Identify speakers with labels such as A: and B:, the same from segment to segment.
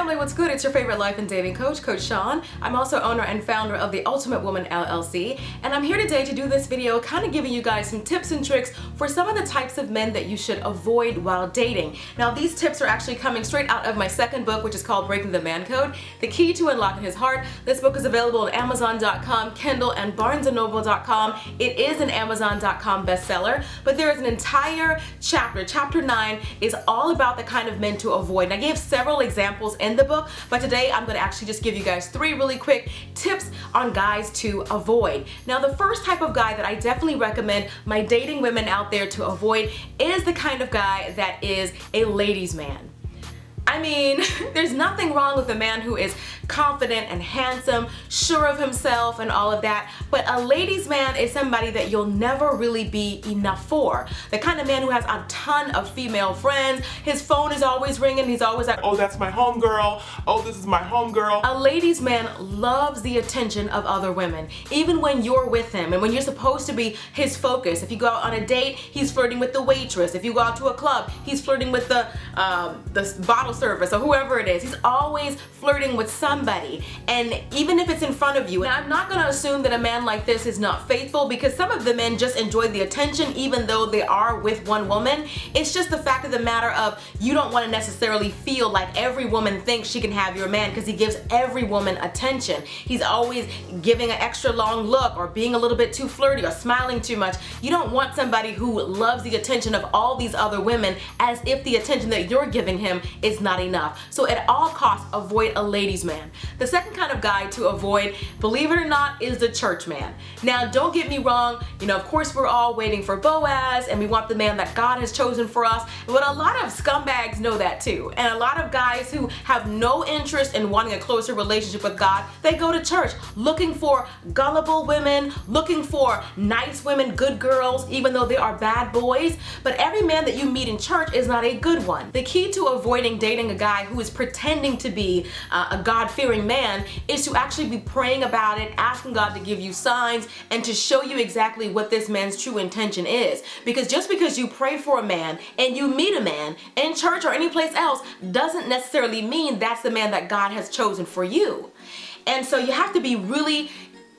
A: family, what's good? It's your favorite life and dating coach, Coach Sean. I'm also owner and founder of the Ultimate Woman LLC, and I'm here today to do this video kind of giving you guys some tips and tricks for some of the types of men that you should avoid while dating. Now, these tips are actually coming straight out of my second book, which is called Breaking the Man Code, The Key to Unlocking His Heart. This book is available on Amazon.com, Kindle, and BarnesandNoble.com. It is an Amazon.com bestseller, but there is an entire chapter. Chapter 9 is all about the kind of men to avoid. And I gave several examples in the book, but today I'm going to actually just give you guys 3 really quick tips on guys to avoid. Now, the first type of guy that I definitely recommend my dating women out there to avoid is the kind of guy that is a ladies' man. I mean, there's nothing wrong with a man who is confident and handsome, sure of himself and all of that, but a ladies' man is somebody that you'll never really be enough for. The kind of man who has a ton of female friends, his phone is always ringing, he's always like, oh, that's my homegirl, oh, this is my homegirl. A ladies' man loves the attention of other women, even when you're with him and when you're supposed to be his focus. If you go out on a date, he's flirting with the waitress. If you go out to a club, he's flirting with the bottle service or whoever it is. He's always flirting with somebody, and even if it's in front of you. And I'm not going to assume that a man like this is not faithful, because some of the men just enjoy the attention even though they are with one woman. It's just the fact of the matter of you don't want to necessarily feel like every woman thinks she can have your man, because he gives every woman attention. He's always giving an extra long look or being a little bit too flirty or smiling too much. You don't want somebody who loves the attention of all these other women as if the attention that you're giving him is not enough. So at all costs, avoid a ladies' man. The second kind of guy to avoid, believe it or not, is the church man. Now, don't get me wrong, of course we're all waiting for Boaz and we want the man that God has chosen for us, but a lot of scumbags know that too. And a lot of guys who have no interest in wanting a closer relationship with God, they go to church looking for gullible women, looking for nice women, good girls, even though they are bad boys. But every man that you meet in church is not a good one. The key to avoiding dating a guy who is pretending to be a God-fearing man is to actually be praying about it, asking God to give you signs and to show you exactly what this man's true intention is. Because just because you pray for a man and you meet a man in church or any place else doesn't necessarily mean that's the man that God has chosen for you. And so you have to be really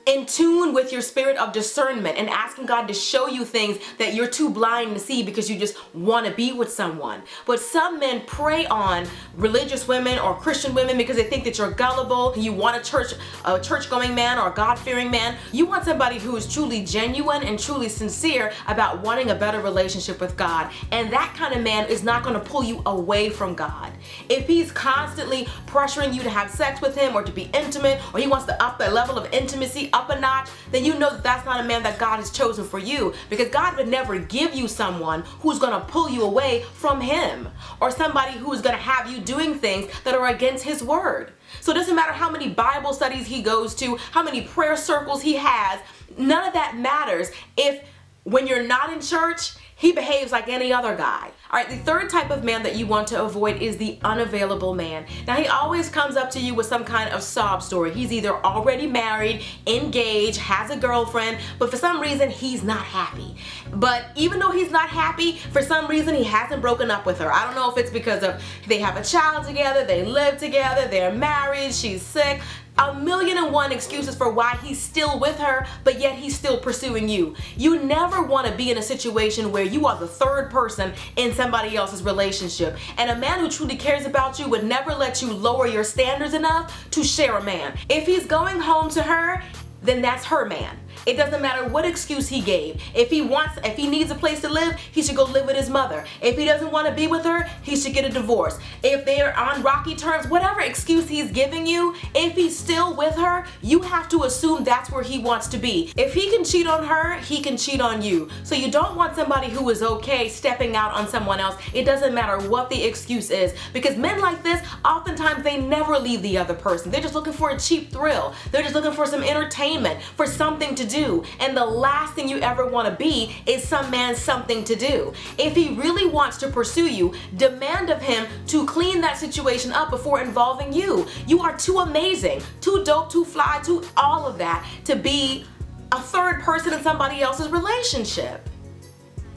A: in tune with your spirit of discernment and asking God to show you things that you're too blind to see because you just want to be with someone. But some men prey on religious women or Christian women because they think that you're gullible. You want a church-going man or a God-fearing man. You want somebody who is truly genuine and truly sincere about wanting a better relationship with God. And that kind of man is not going to pull you away from God. If he's constantly pressuring you to have sex with him or to be intimate, or he wants to up the level of intimacy up a notch, then you know that that's not a man that God has chosen for you, because God would never give you someone who's going to pull you away from him, or somebody who's going to have you doing things that are against his word. So it doesn't matter how many Bible studies he goes to, how many prayer circles he has, none of that matters if when you're not in church, he behaves like any other guy. All right, the third type of man that you want to avoid is the unavailable man. Now, he always comes up to you with some kind of sob story. He's either already married, engaged, has a girlfriend, but for some reason, he's not happy. But even though he's not happy, for some reason, he hasn't broken up with her. I don't know if it's because of they have a child together, they live together, they're married, she's sick. 1,000,001 excuses for why he's still with her, but yet he's still pursuing you. You never want to be in a situation where you are the third person in somebody else's relationship. And a man who truly cares about you would never let you lower your standards enough to share a man. If he's going home to her, then that's her man. It doesn't matter what excuse he gave. If he needs a place to live, he should go live with his mother. If he doesn't want to be with her, he should get a divorce. If they're on rocky terms, whatever excuse he's giving you, if he's still with her, you have to assume that's where he wants to be. If he can cheat on her, he can cheat on you. So you don't want somebody who is okay stepping out on someone else. It doesn't matter what the excuse is, because men like this, oftentimes they never leave the other person. They're just looking for a cheap thrill. They're just looking for some entertainment, for something to do. And the last thing you ever want to be is some man's something to do. If he really wants to pursue you, demand of him to clean that situation up before involving you. You are too amazing, too dope, too fly, too all of that to be a third person in somebody else's relationship.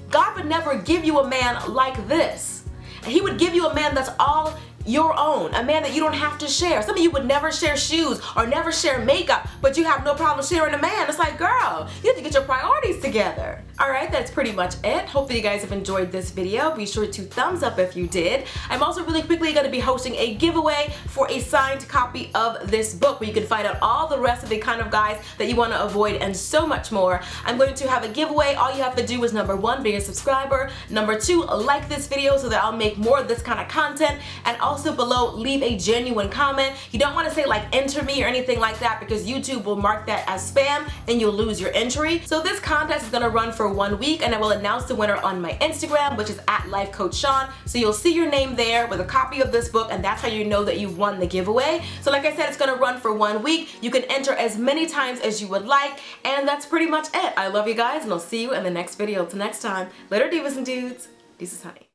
A: God would never give you a man like this. He would give you a man that's all your own, a man that you don't have to share. Some of you would never share shoes or never share makeup, but you have no problem sharing a man. It's like, girl, you have to get your priorities together. All right, that's pretty much it. Hopefully you guys have enjoyed this video. Be sure to thumbs up if you did. I'm also really quickly going to be hosting a giveaway for a signed copy of this book where you can find out all the rest of the kind of guys that you want to avoid and so much more. I'm going to have a giveaway. All you have to do is number 1, be a subscriber. Number 2, like this video so that I'll make more of this kind of content. And also below, leave a genuine comment. You don't want to say like enter me or anything like that because YouTube will mark that as spam and you'll lose your entry. So this contest is going to run for 1 week and I will announce the winner on my Instagram, which is @LifeCoachSean. So you'll see your name there with a copy of this book and that's how you know that you've won the giveaway. So like I said, it's going to run for 1 week. You can enter as many times as you would like, and that's pretty much it. I love you guys and I'll see you in the next video. Till next time, later divas and dudes. This is Honey.